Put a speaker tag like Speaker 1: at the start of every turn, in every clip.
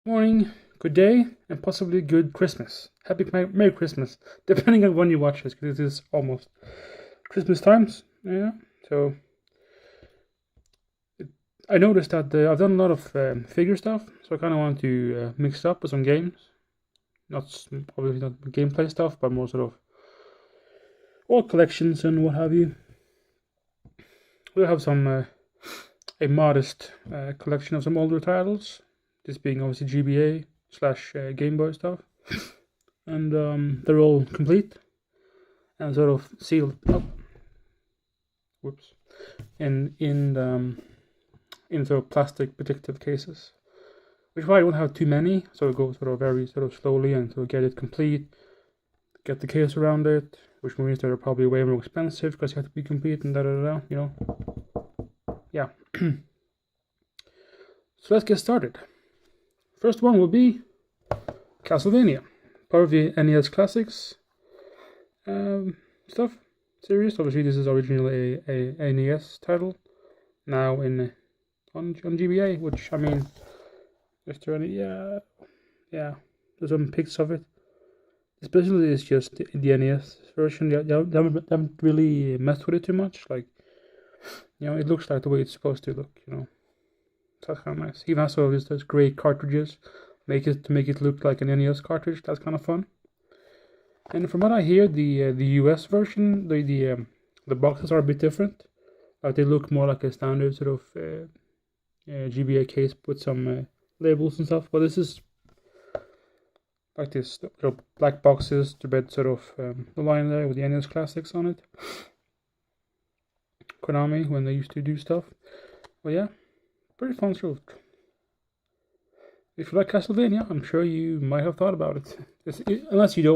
Speaker 1: morning, good day, and possibly good Christmas. Merry Christmas, depending on when you watch this, because it is almost Christmas times. Yeah, so I noticed that I've done a lot of figure stuff, so I kind of want to mix it up with some games. Obviously not gameplay stuff, but more sort of all collections and what have you. We'll have some a modest collection of some older titles. This being obviously GBA / Gameboy stuff, and they're all complete and sort of sealed up. Whoops, in sort of plastic protective cases, which is why I don't have too many. So it goes sort of very sort of slowly and to get it complete, get the case around it, which means they're probably way more expensive because you have to be complete and you know. Yeah. So let's get started. First one will be Castlevania, part of the NES Classics stuff series. Obviously, this is originally a NES title, now on GBA. Which I mean, is there any? Yeah. There's some pics of it. Especially, it's just the NES version. They haven't really messed with it too much. Like, it looks like the way it's supposed to look. So that's kind of nice. Even has all those gray cartridges, make it look like an NES cartridge. That's kind of fun. And from what I hear, the US version, the boxes are a bit different. Like they look more like a standard sort of GBA case with some labels and stuff. But this is like this little black boxes to bed sort of the line there with the NES Classics on it. Konami when they used to do stuff. Well, yeah. Pretty fun stuff. If you like Castlevania, I'm sure you might have thought about it. Unless you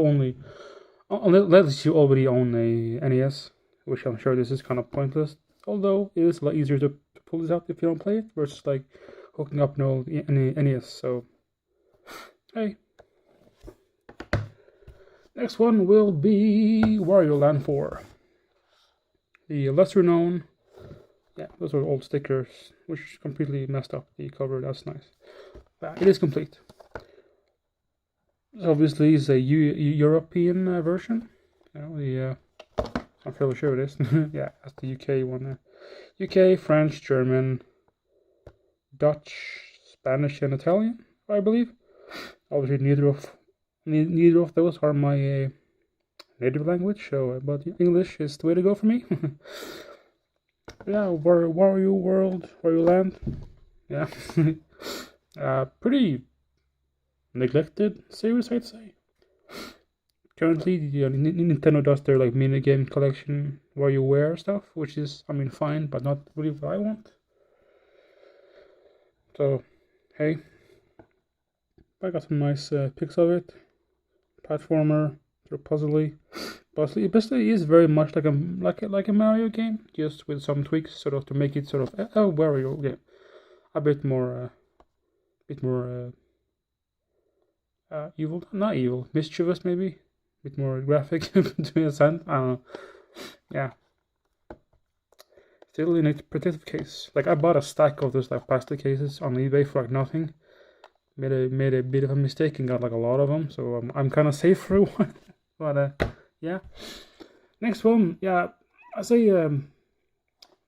Speaker 1: already own a NES, which I'm sure this is kind of pointless. Although it is a lot easier to pull this out if you don't play it, versus like hooking up an old NES. So, hey. Next one will be Wario Land 4. The lesser known. Yeah, those are old stickers, which completely messed up the cover. That's nice. But it is complete. This obviously is a European version. I'm fairly sure it is. Yeah, that's the UK one. UK, French, German, Dutch, Spanish, and Italian, I believe. Obviously, neither of those are my native language. So, but English is the way to go for me. Yeah, Wario Land. Yeah. Pretty neglected series, I'd say. Currently, Nintendo does their like minigame collection WarioWare stuff, which is, I mean, fine, but not really what I want. So, hey, I got some nice pics of it. Platformer, sort of puzzly. But it basically is very much like a Mario game, just with some tweaks, sort of to make it sort of a Wario game, a bit more evil, not evil, mischievous maybe, a bit more graphic to a sense. I don't know. Yeah. Still in a protective case. Like I bought a stack of those like plastic cases on eBay for like nothing. Made a bit of a mistake and got like a lot of them, so I'm kind of safe for a while. But yeah. Next one, yeah, I say no,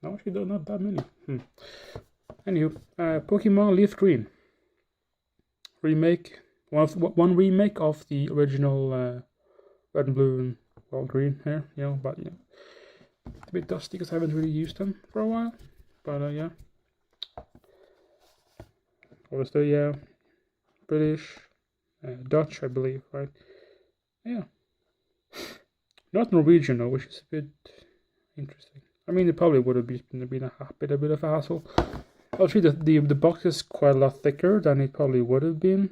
Speaker 1: actually not that many. Anywho, Pokemon Leaf Green remake. One remake of the original red and blue and green here. But it's a bit dusty because I haven't really used them for a while. But yeah, obviously British, Dutch, I believe, right? Yeah. Not Norwegian though, which is a bit interesting. I mean, it probably would have been a bit of a hassle. Actually, the box is quite a lot thicker than it probably would have been.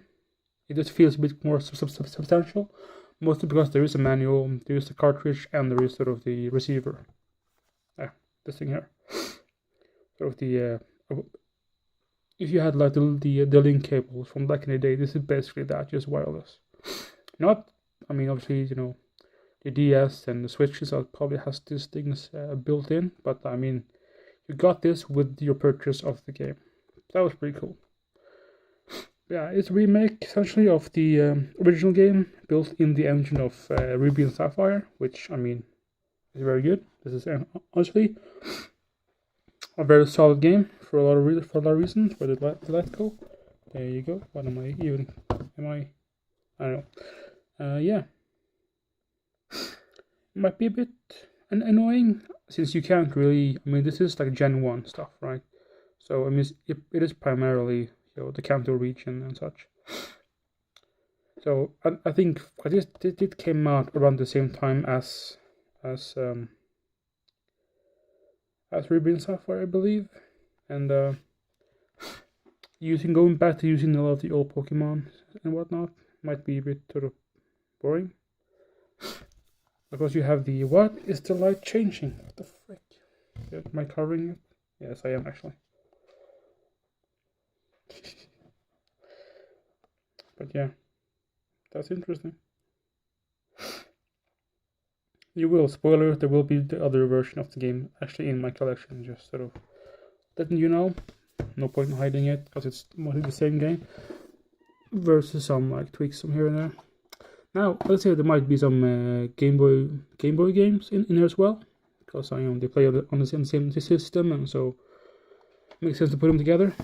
Speaker 1: It just feels a bit more substantial, mostly because there is a manual, there is the cartridge, and there is sort of the receiver. This thing here. Sort of the if you had like the link cables from back in the day, this is basically that, just wireless. I mean, obviously, the DS and the Switches probably has these things built in, but I mean, you got this with your purchase of the game. That was pretty cool. Yeah, it's a remake essentially of the original game, built in the engine of Ruby and Sapphire, which I mean is very good. This is honestly a very solid game for a lot of reasons. For the Let's Go, there you go. What am I even? Am I? I don't know. Yeah, it might be a bit annoying since you can't really. I mean, this is like Gen 1 stuff, right? So I mean, it is primarily the Kanto region and such. So I think it came out around the same time as Ruby and Sapphire, I believe, and going back to using a lot of the old Pokemon and whatnot might be a bit sort of boring. Because you have the what is the light changing? What the frick? Am I covering it? Yes, I am actually. But yeah, that's interesting. You will, spoiler, there will be the other version of the game actually in my collection, just sort of letting you know. No point in hiding it, because it's mostly the same game. Versus some like tweaks from here and there. Now, let's say there might be some Game Boy games in there as well. Because they play on the same system, and so it makes sense to put them together.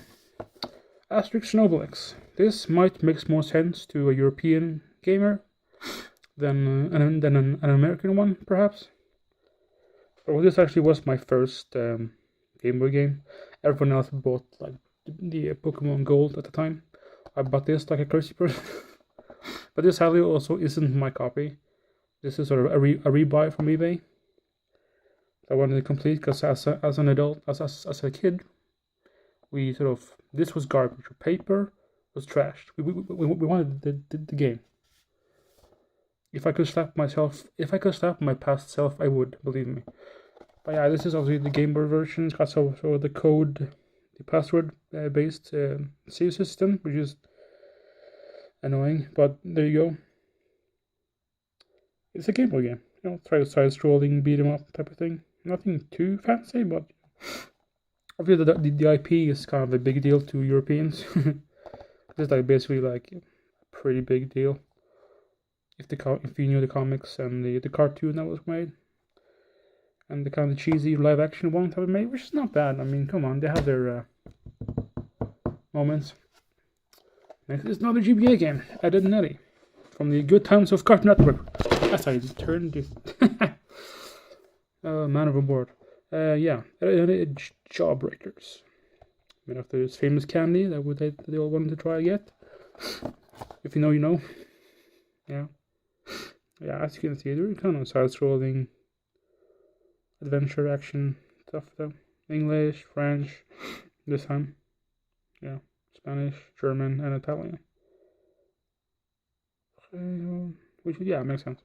Speaker 1: Asterix and Obelix. This might make more sense to a European gamer than an American one, perhaps. Well, this actually was my first Game Boy game. Everyone else bought like the Pokemon Gold at the time. I bought this like a crazy person. But this sadly also isn't my copy. This is sort of a rebuy from eBay. I wanted to complete because as an adult, as a kid, we sort of, this was garbage. Paper was trashed. We wanted the game. If I could slap my past self, I would, believe me. But yeah, this is obviously the Game Boy version. It's got so the code, the password based save system, which is annoying. But there you go. It's a Game Boy game. Try side scrolling, beat 'em up type of thing. Nothing too fancy, but obviously the IP is kind of a big deal to Europeans. It's like basically like a pretty big deal. If you knew the comics and the cartoon that was made, and the kind of cheesy live action one that was made, which is not bad. I mean, come on, they have their moments. Next is another GBA game, Ed, Edd n Eddy, from the good times of Cartoon Network. That's how you turn this. Man overboard. Yeah, Jawbreakers. Made after this famous candy that they all wanted to try and get. If you know, you know. Yeah. Yeah, as you can see, they're kind of side-scrolling adventure action stuff though. English, French, this time. Yeah, Spanish, German, and Italian. Which, yeah, makes sense.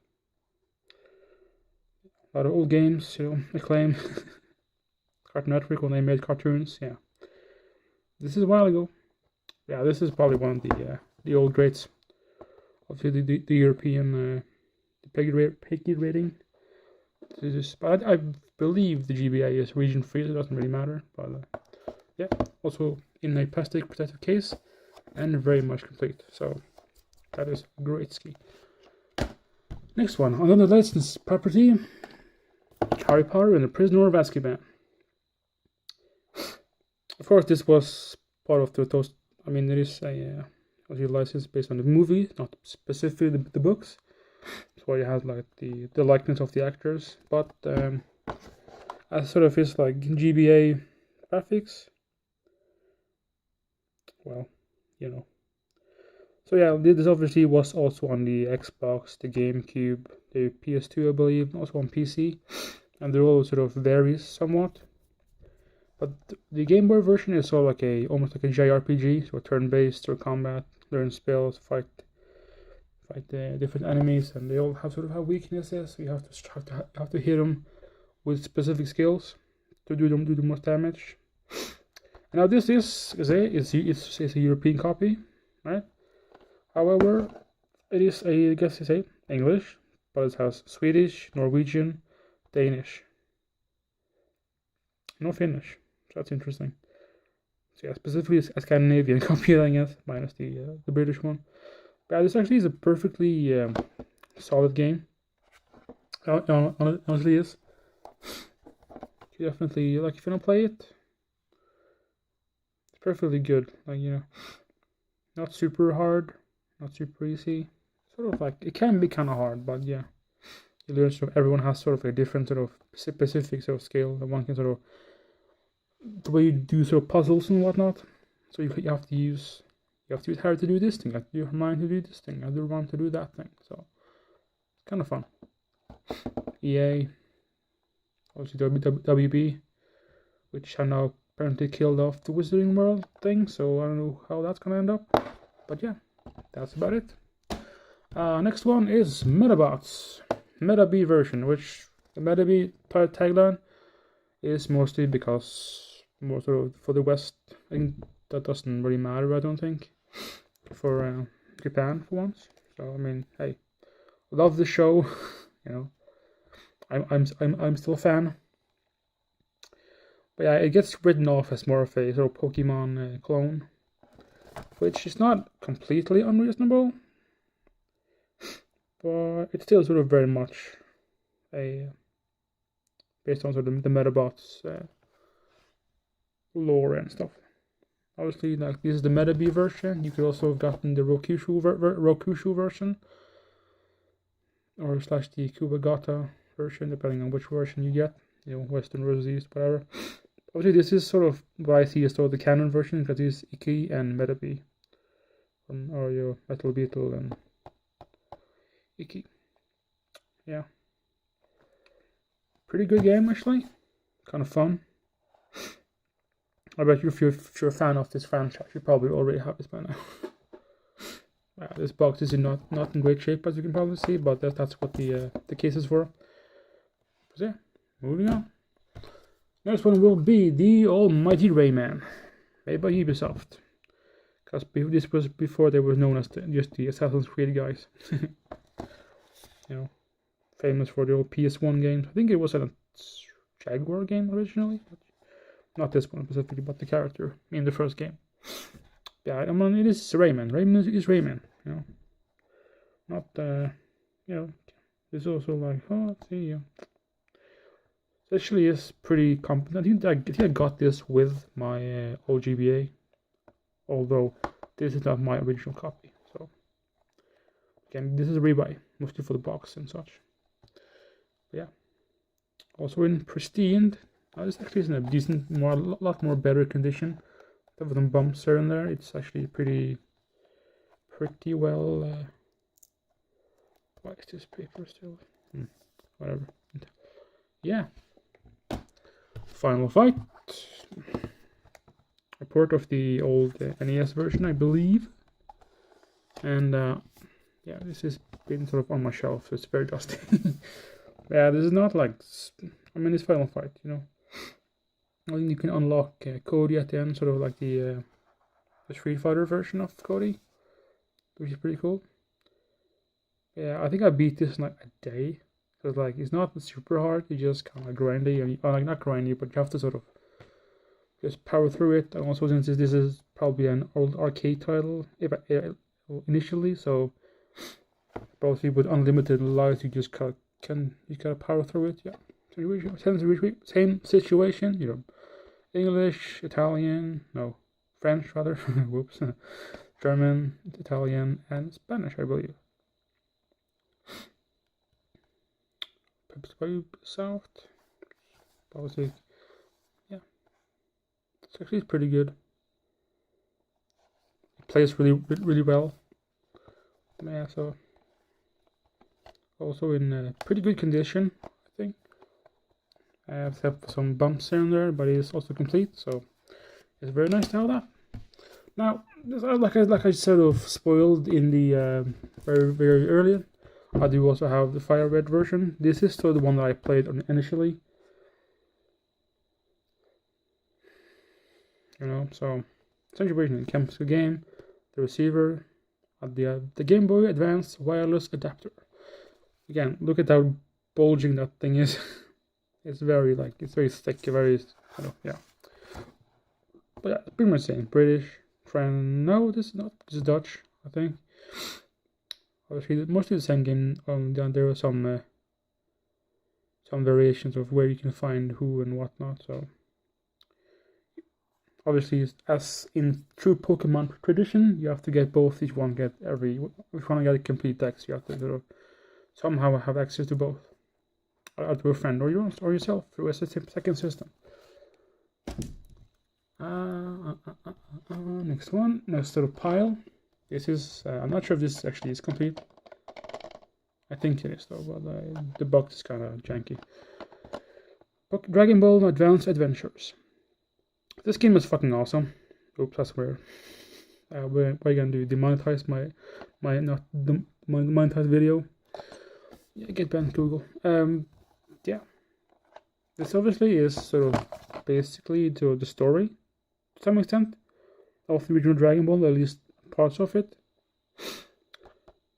Speaker 1: A lot of old games, Acclaim, Cartoon Network when they made cartoons. Yeah, this is a while ago. Yeah, this is probably one of the old greats. Obviously, the European PEGI rating. But I believe the GBA is region free, so it doesn't really matter. But yeah, also in a plastic protective case and very much complete. So that is great ski. Next one, another licensed property. Harry Potter and the Prisoner of Azkaban. Of course, this was part of those. I mean, it is a license based on the movie, not specifically the books. That's why you have like the likeness of the actors, but as sort of is like GBA graphics. Well, So yeah, this obviously was also on the Xbox, the GameCube, the PS2, I believe, also on PC, and they all sort of varies somewhat. But the Game Boy version is sort of almost like a JRPG, so turn-based or combat, learn spells, fight the different enemies, and they all have weaknesses. So you have to hit them with specific skills to do the most damage. And now this is a European copy, right? However, it is English, but it has Swedish, Norwegian, Danish, no Finnish. So that's interesting. So yeah, specifically a Scandinavian copy, I guess, minus the British one. But yeah, this actually is a perfectly solid game. Honestly, is. You definitely like if you don't play it, it's perfectly good. Like not super hard, not super easy. Sort of like it can be kind of hard, but yeah, you learn sort of everyone has sort of a different sort of specific sort of skill that one can sort of the way you do sort of puzzles and whatnot. So you have to use her to do this thing, you have to use her mind to do this thing, you have to run to do that thing. So it's kind of fun. EA, obviously WB, which have now apparently killed off the Wizarding World thing. So I don't know how that's gonna end up, but yeah, that's about it. Next one is Metabots, MetaB version, which the MetaB tagline is mostly because more sort of for the West. I think that doesn't really matter. I don't think for Japan for once. So I mean, hey, love the show. I'm still a fan. But yeah, it gets written off as more of a sort of Pokemon clone, which is not completely unreasonable, but it's still sort of very much a based on sort of the Metabots lore and stuff. Obviously, like this is the MetaB version. You could also have gotten the Rokushu version, or slash the Kubagata version, depending on which version you get. Western versus East, whatever. Obviously, this is sort of what I see as sort of the canon version, because it's Iki and MetaB, or your Metal Beetle and Iki. Yeah, pretty good game actually, kind of fun. I bet you if you're a fan of this franchise, you probably already have this by now. This box is not in great shape, as you can probably see, but that's what the case is for. So yeah, moving on. Next one will be the Almighty Rayman, made by Ubisoft. Because this was before they were known as just the Assassin's Creed guys. Famous for the old PS1 games. I think it was a Jaguar game originally, but not this one specifically, but the character in the first game. Yeah, I mean, it is Rayman. Rayman is Rayman. Not it's also like, let's see. It actually is pretty competent. I think I got this with my old GBA, although this is not my original copy. So again, this is a rebuy, mostly for the box and such. But yeah, also in pristine. This actually is in a decent, lot more better condition. With some bumps here and there, it's actually pretty well. Why is this paper still? Whatever. Yeah. Final Fight. A port of the old NES version, I believe. And yeah, this has been sort of on my shelf. So it's very dusty. Yeah, this is not like. I mean, it's Final Fight, I think you can unlock Cody at the end, sort of like the Street Fighter version of Cody, which is pretty cool. Yeah, I think I beat this in like a day. So it's not super hard. You just kind of grindy, and not grindy, but you have to sort of just power through it. And also, since this is probably an old arcade title, initially, so probably with unlimited lives, you just gotta power through it. Yeah, same situation. English, Italian, French rather, whoops, German, Italian, and Spanish, I believe. Ubisoft, probably, yeah, it's actually pretty good. It plays really well. Yeah, so also in pretty good condition, I think. Except for some bumps here and there, but it is also complete, so it's very nice to have that. Now, like I sort of spoiled in the very early, I do also have the Fire Red version. This is still the one that I played initially. So situation comes to the game, the receiver, the Game Boy Advance wireless adapter. Again, look at how bulging that thing is. It's very thick, yeah. But yeah, pretty much same. British, French. No, this is not. This is Dutch, I think. Obviously, mostly the same game. Then there are some variations of where you can find who and whatnot. So obviously, as in true Pokemon tradition, you have to get both. Each one get a complete deck. So you have to sort of somehow have access to both, or to a friend or yourself through a second system. Next one, next little pile. This is I'm not sure if this actually is complete. I think it is though, but the box is kind of janky. Dragon Ball Advance Adventures. This game is fucking awesome. Oops, that's weird. What are you gonna do? Demonetize my not monetized video? Yeah, get banned Google. Yeah. This obviously is sort of basically to the story to some extent of the original Dragon Ball, at least parts of it.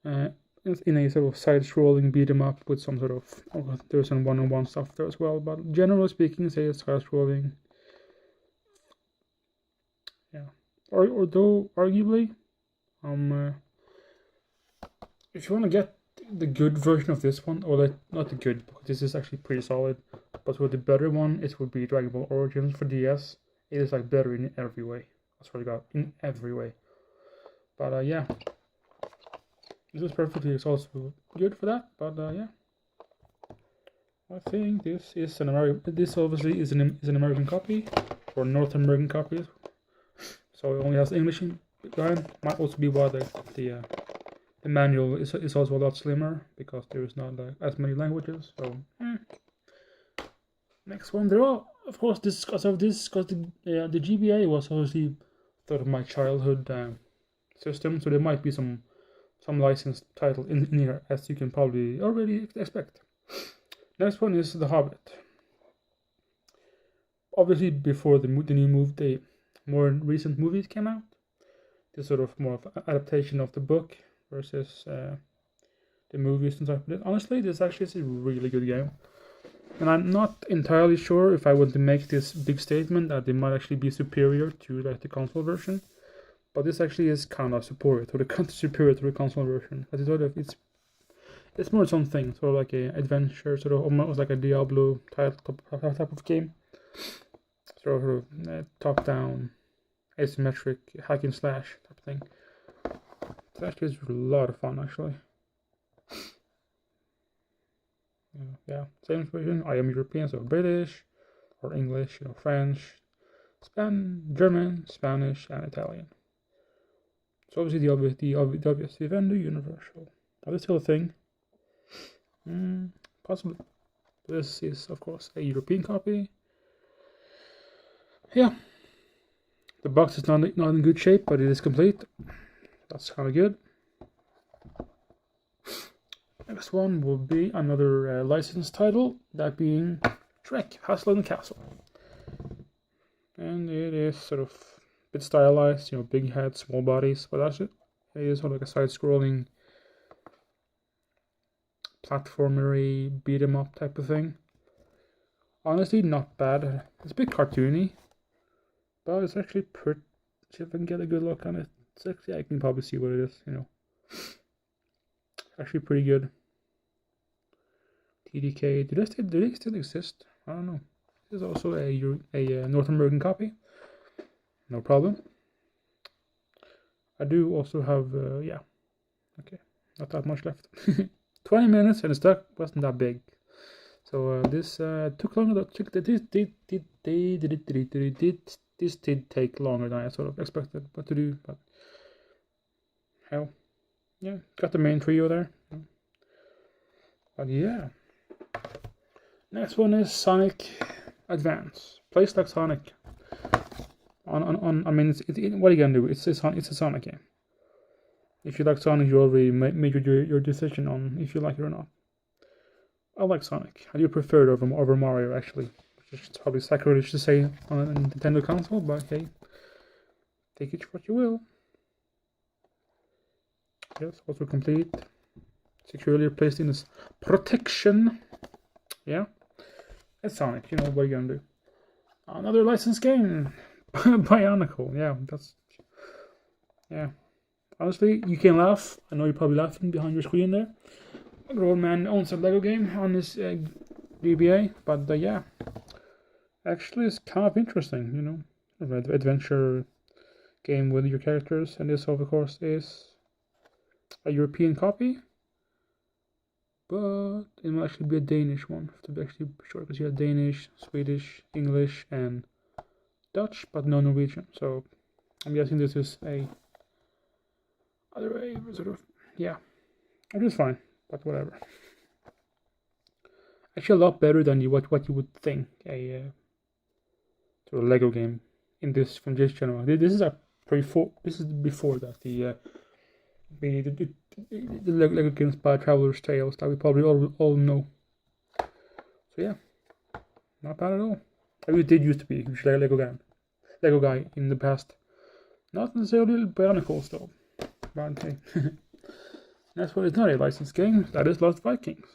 Speaker 1: In a sort of side-scrolling beat 'em up with some sort of there's some one-on-one stuff there as well. But generally speaking, say it's side-scrolling. Yeah. Although arguably, if you want to get the good version of this one, or not the good, because this is actually pretty solid, but with the better one, it would be Dragon Ball Origins for DS. It is like better in every way. I swear to God, in every way. But yeah, this is perfectly. It's also good for that. But yeah, I think this is an American. This obviously is an American copy, or North American copy. So it only has English in behind. Might also be why the manual is also a lot slimmer, because there is not as many languages. So next one, there are of course because the GBA was obviously sort of my childhood system, so there might be some licensed title in here, as you can probably already expect. Next one is The Hobbit. Obviously, before the more recent movies came out, this sort of more of adaptation of the book versus the movies and stuff. But honestly, this actually is a really good game, and I'm not entirely sure if I want to make this big statement that it might actually be superior to the console version. But this actually is kind of superior to the console version. As it's more something sort of like a adventure, sort of almost like a Diablo type of game. Sort of top down, asymmetric hack and slash type of thing. It actually is a lot of fun, actually. Yeah, same version. I am European, so British or English, French, German, Spanish, and Italian. So obviously the obvious Vendor Universal. Are they still a thing? Possibly. This is of course a European copy. Yeah. The box is not in good shape, but it is complete. That's kind of good. Next one will be another licensed title, that being Trek: Castle and Castle. And it is sort of a bit stylized, big head, small bodies, but that's it. It is sort of like a side-scrolling platformery, beat 'em up type of thing. Honestly, not bad. It's a bit cartoony, but it's actually pretty. See if I can get a good look on it. It's actually, I can probably see what it is. Actually pretty good. TDK. Do they still exist? I don't know. There's also a North American copy. No problem. I do also have yeah. Okay, not that much left. 20 minutes and the stock wasn't that big. So this took longer. This did take longer than I sort of expected what to do, but hell, yeah, got the main trio there. But yeah, next one is Sonic Advance. Plays like Sonic. I mean, what are you gonna do? It's a Sonic game. If you like Sonic, you already made your decision on if you like it or not. I like Sonic. I do prefer it over Mario, actually. Which is probably sacrilege to say on a Nintendo console, but hey, take it for what you will. Yes, also complete. Securely placed in this protection. Yeah. It's Sonic, what are you gonna do? Another licensed game. Bionicle. Yeah, yeah. Honestly, you can laugh. I know you're probably laughing behind your screen there. A grown man owns a Lego game on his GBA, but yeah, actually, it's kind of interesting. Adventure game with your characters, and this, of course, is a European copy, but it might actually be a Danish one, to be actually sure, because you have Danish, Swedish, English, and Dutch, but no Norwegian. So I'm guessing this is a sort of, yeah, which is fine, but whatever. Actually, a lot better than what you would think a sort of Lego game in this from this genre. This is this is before that the Lego games by Traveler's Tales that we probably all know. So yeah, not bad at all. I really did used to be a huge Lego guy in the past. Not necessarily Bionicles though. But hey, that's what it's not a licensed game. That is Lost Vikings.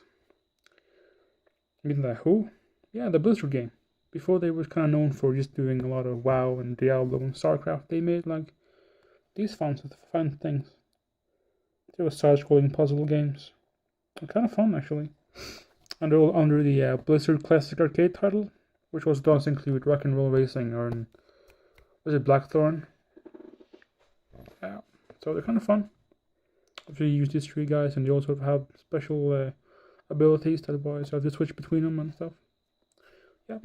Speaker 1: Midnight Who? Yeah, the Blizzard game. Before they were kind of known for just doing a lot of WoW and Diablo and StarCraft, they made like these fun things. They were side-scrolling puzzle games. They're kind of fun actually. And they're all under the Blizzard Classic Arcade title, which also does include Rock and Roll Racing, or was it Blackthorn? Yeah, so they're kind of fun. If you use these three guys, and they also have special abilities that boys have to switch between them and stuff. Yeah,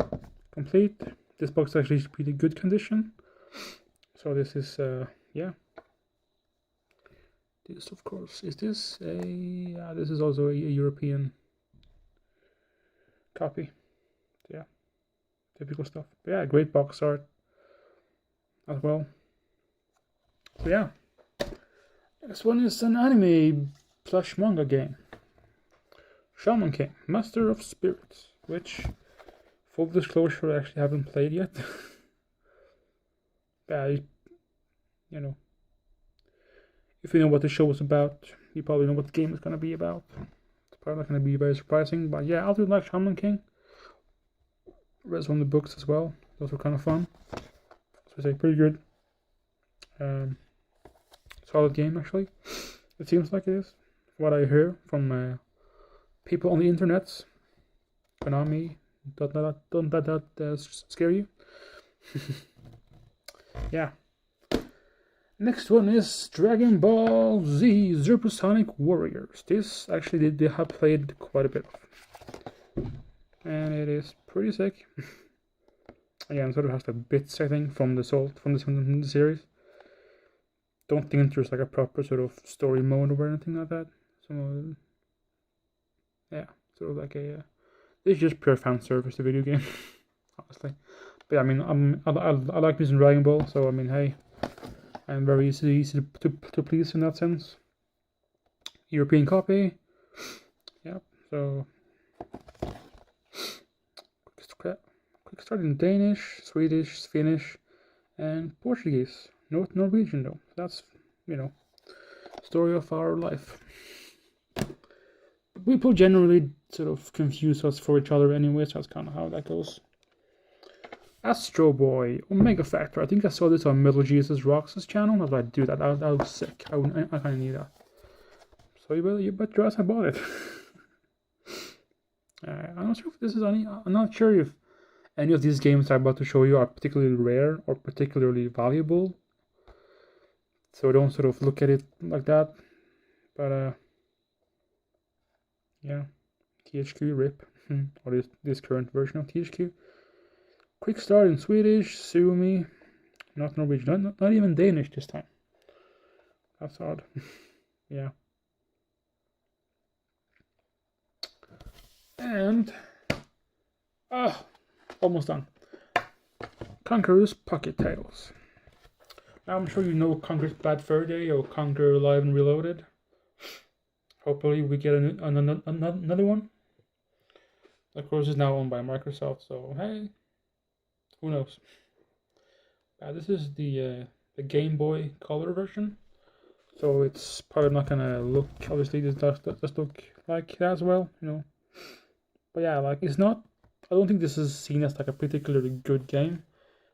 Speaker 1: complete. This box actually is pretty good condition. So this is yeah. This, of course, is this this is also a European copy. Yeah, typical stuff. But yeah, great box art as well. So yeah, this one is an anime / manga game. Shaman King, Master of Spirits, which, full disclosure, I actually haven't played yet. But if you know what the show is about, you probably know what the game is going to be about. It's probably not going to be very surprising, but yeah, I do like Shaman King. Read some of the books as well. Those were kind of fun. So I say pretty good. Solid game actually. It seems like it is. What I hear from people on the internet. Konami. Don't let that scare you. Yeah. Next one is Dragon Ball Z Supersonic Warriors. This actually they have played quite a bit of, and it is pretty sick. Again, sort of has the bits I think from the series. Don't think there's like a proper sort of story mode or anything like that. So yeah, sort of like a it's just pure fan service, the video game, honestly. But yeah, I mean, I like using Dragon Ball, so I mean, hey. And very easy to please in that sense. European copy. Yep, so quick start in Danish, Swedish, Finnish, and Portuguese. No Norwegian though. That's story of our life. People generally sort of confuse us for each other anyway, so that's kind of how that goes. Astro Boy, Omega Factor. I think I saw this on Metal Jesus Rocks' channel. I was like, dude, that was sick. I kind of need that. So you bet your ass I bought it. I'm not sure if this is any. I'm not sure if any of these games I'm about to show you are particularly rare or particularly valuable. So don't sort of look at it like that. But yeah, THQ RIP, or this current version of THQ. Quick start in Swedish, sue me. Not Norwegian, not even Danish this time. That's odd. Yeah. And almost done. Conqueror's Pocket Tales. Now I'm sure you know Conqueror's Bad Fur Day or Conqueror Live and Reloaded. Hopefully we get another one. Of course, it's now owned by Microsoft, so hey. Who knows? This is the Game Boy Color version, so it's probably not gonna look. Obviously, this does look like that as well, But yeah, like it's not. I don't think this is seen as like a particularly good game,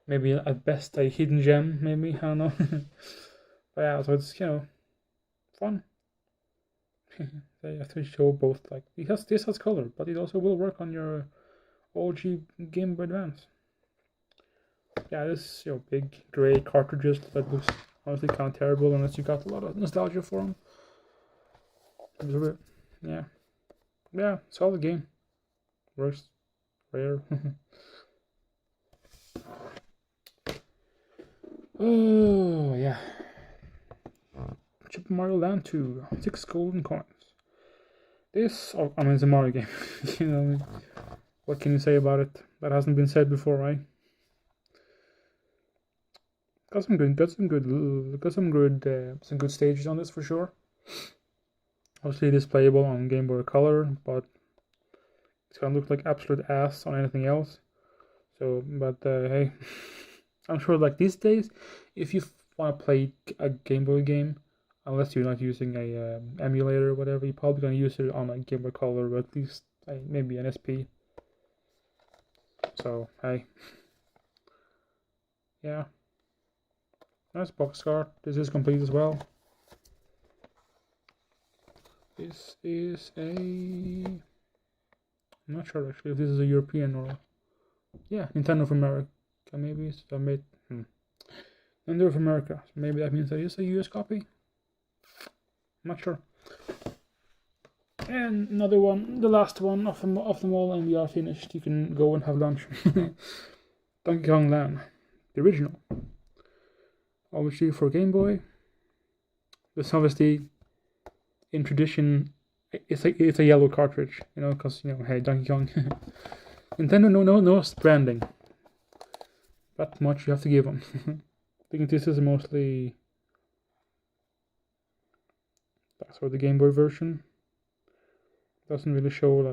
Speaker 1: maybe at best a hidden gem, maybe, I don't know. But yeah, so it's, fun. They have to show both, like, this has color, but it also will work on your OG Game Boy Advance. Yeah, this, big gray cartridges that looks honestly kind of terrible unless you got a lot of nostalgia for them. Yeah. Yeah, solid game. Works rare. Oh, yeah. Super Mario Land 2, 6 golden coins. This, it's a Mario game. What can you say about it? That hasn't been said before, right? Got some good stages on this for sure. Obviously, it is playable on Game Boy Color, but it's gonna look like absolute ass on anything else. So, but hey, I'm sure like these days, if you want to play a Game Boy game, unless you're not using a emulator or whatever, you're probably gonna use it on a Game Boy Color or at least maybe an SP. So hey, yeah, nice box art. This is complete as well. This is I'm not sure actually if this is a European or yeah, Nintendo of America. Maybe it's made Nintendo of America. So maybe that means that it's a US copy. I'm not sure. And another one, the last one of them all, and we are finished. You can go and have lunch. Donkey Kong Land, the original. Obviously for Game Boy. This obviously, in tradition, it's a yellow cartridge, because hey, Donkey Kong. Nintendo no branding. That much you have to give them. I think this is mostly that's for the Game Boy version. Doesn't really show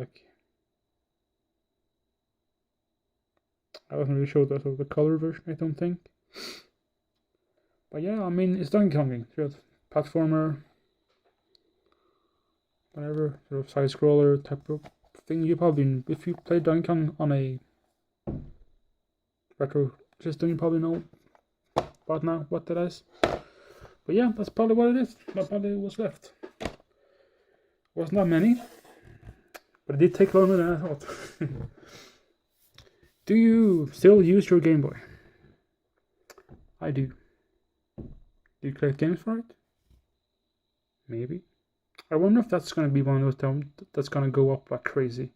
Speaker 1: the color version, I don't think. But yeah, it's Donkey Kong. Sort of platformer, whatever, sort of side scroller type of thing. You probably, if you play Donkey Kong on a retro system, you probably know what that is. But yeah, that's probably what it is. That's probably what's left. Wasn't that many, but it did take longer than I thought. Do you still use your Game Boy? I do. Do you collect games for it? Maybe. I wonder if that's going to be one of those times that's going to go up like crazy.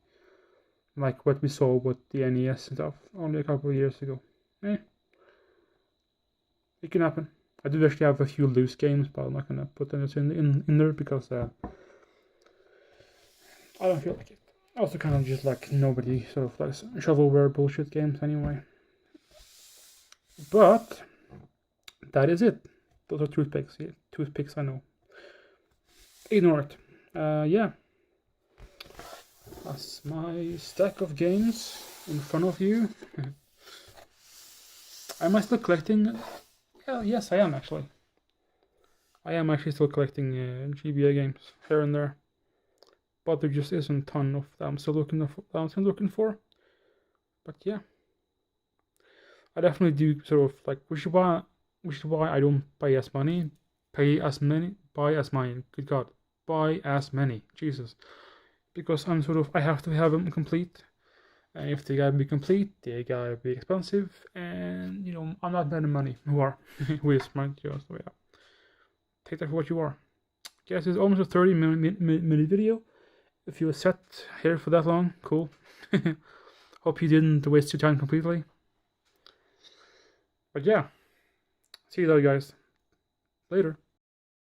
Speaker 1: Like what we saw with the NES and stuff only a couple of years ago. It can happen. I do actually have a few loose games, but I'm not going to put them in there because I don't feel like it. Also kind of just like nobody sort of like shovelware bullshit games anyway. But that is it. Those are toothpicks. Yeah, toothpicks, I know. Ignore it. Yeah. That's my stack of games in front of you. Am I still collecting? Yeah, yes, I am actually. I am actually still collecting GBA games here and there, but there just isn't a ton of that I'm still looking for. But yeah, I definitely do sort of like, which is why I don't buy as many. Buy as many. Good God, buy as many. Jesus, because I have to have them complete. And if they gotta be complete, they gotta be expensive, and I'm not betting money. Who is smart? So yeah, take that for what you are. Guess it's almost a 30-minute video. If you were set here for that long, cool. Hope you didn't waste your time completely. But yeah, see you later, guys. Later.